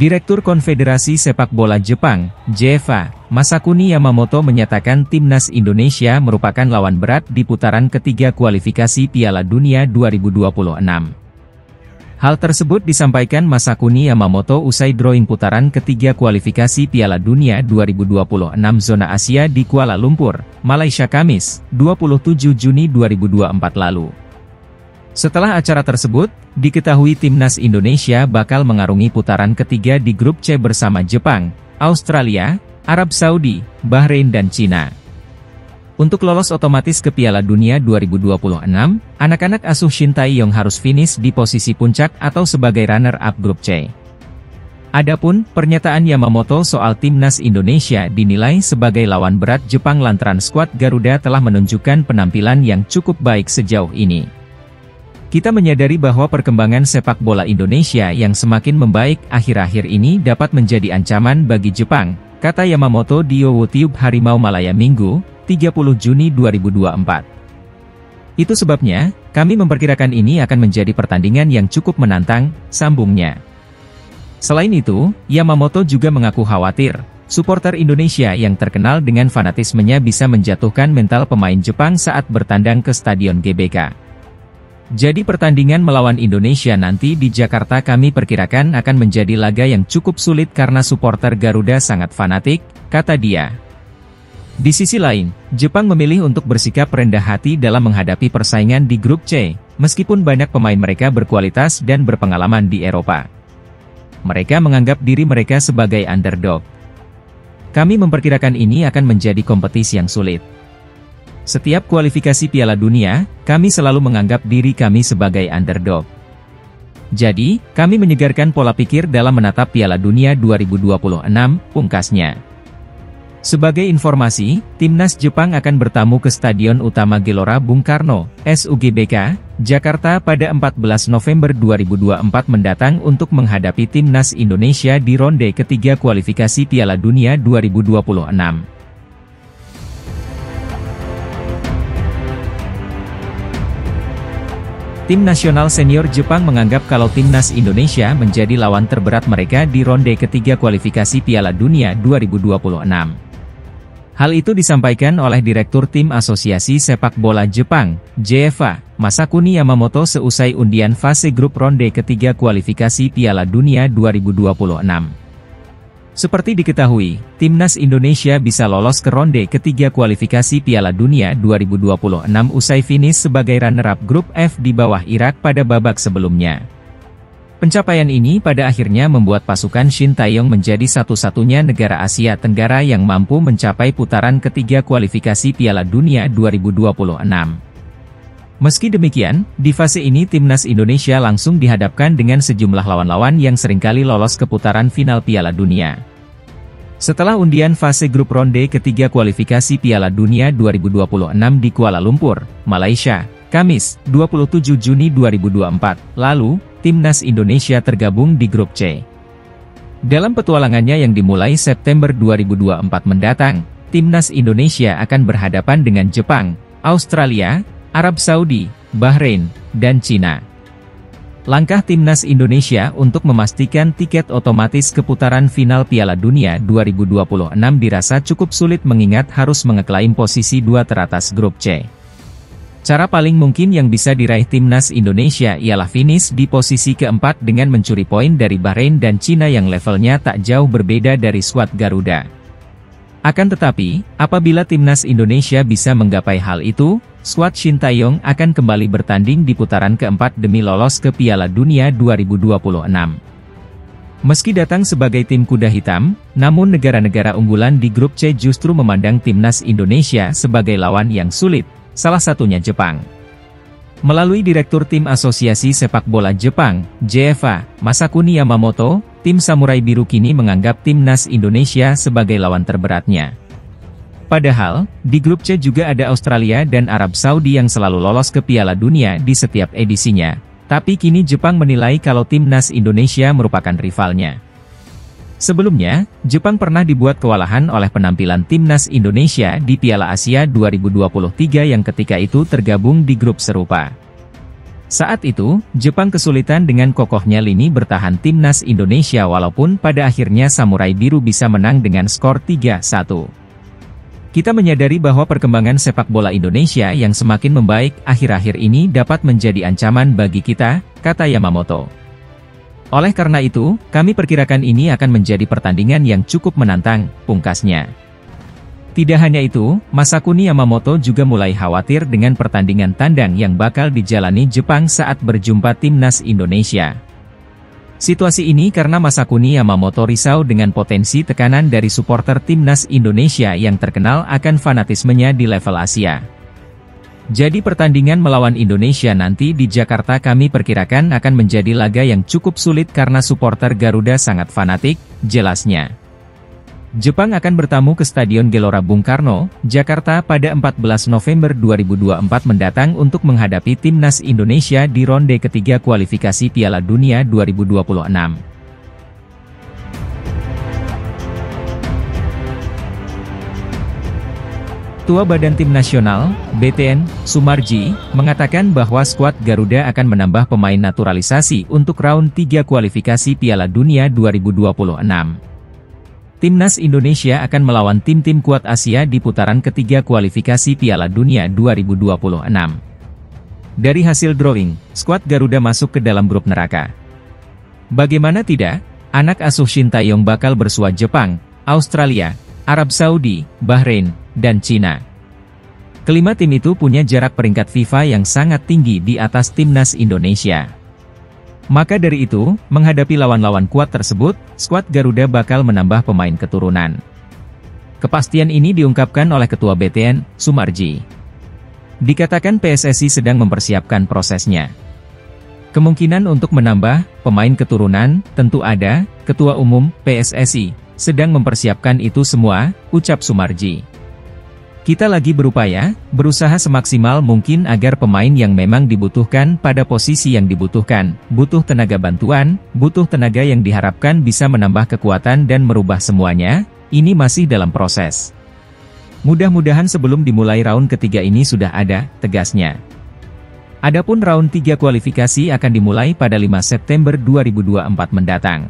Direktur Konfederasi Sepak Bola Jepang, JEFA, Masakuni Yamamoto menyatakan timnas Indonesia merupakan lawan berat di putaran ketiga kualifikasi Piala Dunia 2026. Hal tersebut disampaikan Masakuni Yamamoto usai drawing putaran ketiga kualifikasi Piala Dunia 2026 zona Asia di Kuala Lumpur, Malaysia Kamis, 27 Juni 2024 lalu. Setelah acara tersebut, diketahui timnas Indonesia bakal mengarungi putaran ketiga di grup C bersama Jepang, Australia, Arab Saudi, Bahrain dan Cina. Untuk lolos otomatis ke Piala Dunia 2026, anak-anak asuh Shin Tae-yong harus finish di posisi puncak atau sebagai runner-up grup C. Adapun, pernyataan Yamamoto soal timnas Indonesia dinilai sebagai lawan berat Jepang lantaran skuad Garuda telah menunjukkan penampilan yang cukup baik sejauh ini. Kita menyadari bahwa perkembangan sepak bola Indonesia yang semakin membaik akhir-akhir ini dapat menjadi ancaman bagi Jepang, kata Yamamoto di YouTube Harimau Malaya Minggu, 30 Juni 2024. Itu sebabnya, kami memperkirakan ini akan menjadi pertandingan yang cukup menantang, sambungnya. Selain itu, Yamamoto juga mengaku khawatir, supporter Indonesia yang terkenal dengan fanatismenya bisa menjatuhkan mental pemain Jepang saat bertandang ke Stadion GBK. Jadi pertandingan melawan Indonesia nanti di Jakarta kami perkirakan akan menjadi laga yang cukup sulit karena supporter Garuda sangat fanatik, kata dia. Di sisi lain, Jepang memilih untuk bersikap rendah hati dalam menghadapi persaingan di grup C, meskipun banyak pemain mereka berkualitas dan berpengalaman di Eropa. Mereka menganggap diri mereka sebagai underdog. Kami memperkirakan ini akan menjadi kompetisi yang sulit. Setiap kualifikasi Piala Dunia, kami selalu menganggap diri kami sebagai underdog. Jadi, kami menyegarkan pola pikir dalam menatap Piala Dunia 2026, pungkasnya. Sebagai informasi, timnas Jepang akan bertamu ke Stadion Utama Gelora Bung Karno, SUGBK, Jakarta pada 14 November 2024 mendatang untuk menghadapi timnas Indonesia di ronde ketiga kualifikasi Piala Dunia 2026. Tim nasional senior Jepang menganggap kalau timnas Indonesia menjadi lawan terberat mereka di ronde ketiga kualifikasi Piala Dunia 2026. Hal itu disampaikan oleh Direktur Tim Asosiasi Sepak Bola Jepang, JEFA, Masakuni Yamamoto seusai undian fase grup ronde ketiga kualifikasi Piala Dunia 2026. Seperti diketahui, timnas Indonesia bisa lolos ke ronde ketiga kualifikasi Piala Dunia 2026 usai finish sebagai runner-up grup F di bawah Irak pada babak sebelumnya. Pencapaian ini pada akhirnya membuat pasukan Shin Tae-yong menjadi satu-satunya negara Asia Tenggara yang mampu mencapai putaran ketiga kualifikasi Piala Dunia 2026. Meski demikian, di fase ini timnas Indonesia langsung dihadapkan dengan sejumlah lawan-lawan yang seringkali lolos ke putaran final Piala Dunia. Setelah undian fase grup ronde ketiga kualifikasi Piala Dunia 2026 di Kuala Lumpur, Malaysia, Kamis, 27 Juni 2024, lalu, timnas Indonesia tergabung di grup C. Dalam petualangannya yang dimulai September 2024 mendatang, timnas Indonesia akan berhadapan dengan Jepang, Australia, Arab Saudi, Bahrain, dan Cina. Langkah timnas Indonesia untuk memastikan tiket otomatis ke putaran final Piala Dunia 2026 dirasa cukup sulit mengingat harus mengeklaim posisi 2 teratas grup C. Cara paling mungkin yang bisa diraih timnas Indonesia ialah finish di posisi keempat dengan mencuri poin dari Bahrain dan Cina yang levelnya tak jauh berbeda dari skuad Garuda. Akan tetapi, apabila timnas Indonesia bisa menggapai hal itu, skuad Shin Tae-yong akan kembali bertanding di putaran keempat demi lolos ke Piala Dunia 2026. Meski datang sebagai tim kuda hitam, namun negara-negara unggulan di grup C justru memandang timnas Indonesia sebagai lawan yang sulit, salah satunya Jepang. Melalui Direktur Tim Asosiasi Sepak Bola Jepang, JEFA, Masakuni Yamamoto, tim Samurai Biru kini menganggap timnas Indonesia sebagai lawan terberatnya. Padahal, di grup C juga ada Australia dan Arab Saudi yang selalu lolos ke Piala Dunia di setiap edisinya. Tapi kini Jepang menilai kalau timnas Indonesia merupakan rivalnya. Sebelumnya, Jepang pernah dibuat kewalahan oleh penampilan timnas Indonesia di Piala Asia 2023 yang ketika itu tergabung di grup serupa. Saat itu, Jepang kesulitan dengan kokohnya lini bertahan timnas Indonesia walaupun pada akhirnya Samurai Biru bisa menang dengan skor 3-1. Kita menyadari bahwa perkembangan sepak bola Indonesia yang semakin membaik akhir-akhir ini dapat menjadi ancaman bagi kita, kata Yamamoto. Oleh karena itu, kami perkirakan ini akan menjadi pertandingan yang cukup menantang, pungkasnya. Tidak hanya itu, Masakuni Yamamoto juga mulai khawatir dengan pertandingan tandang yang bakal dijalani Jepang saat berjumpa timnas Indonesia. Situasi ini karena Masakuni Yamamoto risau dengan potensi tekanan dari supporter timnas Indonesia yang terkenal akan fanatismenya di level Asia. Jadi pertandingan melawan Indonesia nanti di Jakarta kami perkirakan akan menjadi laga yang cukup sulit karena supporter Garuda sangat fanatik, jelasnya. Jepang akan bertamu ke Stadion Gelora Bung Karno, Jakarta pada 14 November 2024 mendatang untuk menghadapi timnas Indonesia di ronde ketiga kualifikasi Piala Dunia 2026. Ketua Badan Tim Nasional, BTN, Sumarji, mengatakan bahwa skuad Garuda akan menambah pemain naturalisasi untuk round 3 kualifikasi Piala Dunia 2026. Timnas Indonesia akan melawan tim-tim kuat Asia di putaran ketiga kualifikasi Piala Dunia 2026. Dari hasil drawing, skuad Garuda masuk ke dalam grup neraka. Bagaimana tidak, anak asuh Shin Tae-yong bakal bersua Jepang, Australia, Arab Saudi, Bahrain, dan Cina. Kelima tim itu punya jarak peringkat FIFA yang sangat tinggi di atas timnas Indonesia. Maka dari itu, menghadapi lawan-lawan kuat tersebut, skuad Garuda bakal menambah pemain keturunan. Kepastian ini diungkapkan oleh Ketua BTN, Sumarji. Dikatakan PSSI sedang mempersiapkan prosesnya. Kemungkinan untuk menambah pemain keturunan tentu ada, Ketua Umum PSSI sedang mempersiapkan itu semua, ucap Sumarji. Kita lagi berupaya, berusaha semaksimal mungkin agar pemain yang memang dibutuhkan pada posisi yang dibutuhkan, butuh tenaga bantuan, butuh tenaga yang diharapkan bisa menambah kekuatan dan merubah semuanya, ini masih dalam proses. Mudah-mudahan sebelum dimulai round ketiga ini sudah ada, tegasnya. Adapun round 3 kualifikasi akan dimulai pada 5 September 2024 mendatang.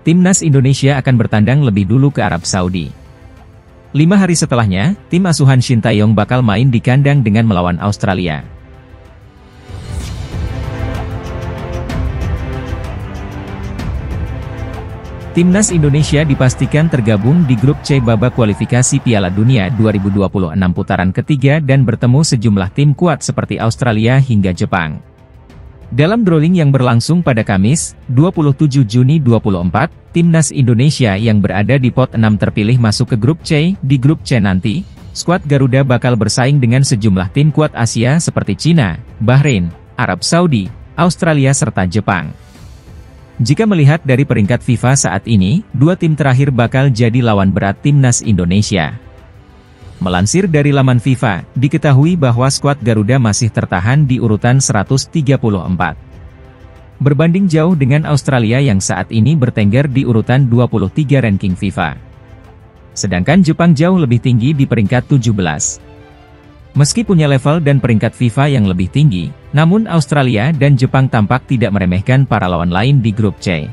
Timnas Indonesia akan bertandang lebih dulu ke Arab Saudi. 5 hari setelahnya, tim asuhan Shin Tae-yong bakal main di kandang dengan melawan Australia. Timnas Indonesia dipastikan tergabung di grup C babak kualifikasi Piala Dunia 2026 putaran ketiga dan bertemu sejumlah tim kuat seperti Australia hingga Jepang. Dalam drawing yang berlangsung pada Kamis, 27 Juni 2024, Timnas Indonesia yang berada di pot 6 terpilih masuk ke grup C. Di grup C nanti, skuad Garuda bakal bersaing dengan sejumlah tim kuat Asia seperti Cina, Bahrain, Arab Saudi, Australia serta Jepang. Jika melihat dari peringkat FIFA saat ini, 2 tim terakhir bakal jadi lawan berat Timnas Indonesia. Melansir dari laman FIFA, diketahui bahwa skuad Garuda masih tertahan di urutan 134. Berbanding jauh dengan Australia yang saat ini bertengger di urutan 23 ranking FIFA. Sedangkan Jepang jauh lebih tinggi di peringkat 17. Meski punya level dan peringkat FIFA yang lebih tinggi, namun Australia dan Jepang tampak tidak meremehkan para lawan lain di grup C.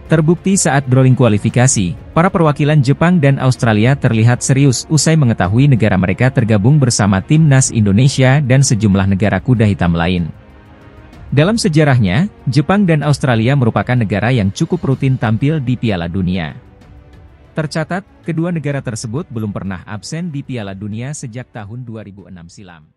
Terbukti saat drawing kualifikasi, para perwakilan Jepang dan Australia terlihat serius usai mengetahui negara mereka tergabung bersama Timnas Indonesia dan sejumlah negara kuda hitam lain. Dalam sejarahnya, Jepang dan Australia merupakan negara yang cukup rutin tampil di Piala Dunia. Tercatat, kedua negara tersebut belum pernah absen di Piala Dunia sejak tahun 2006 silam.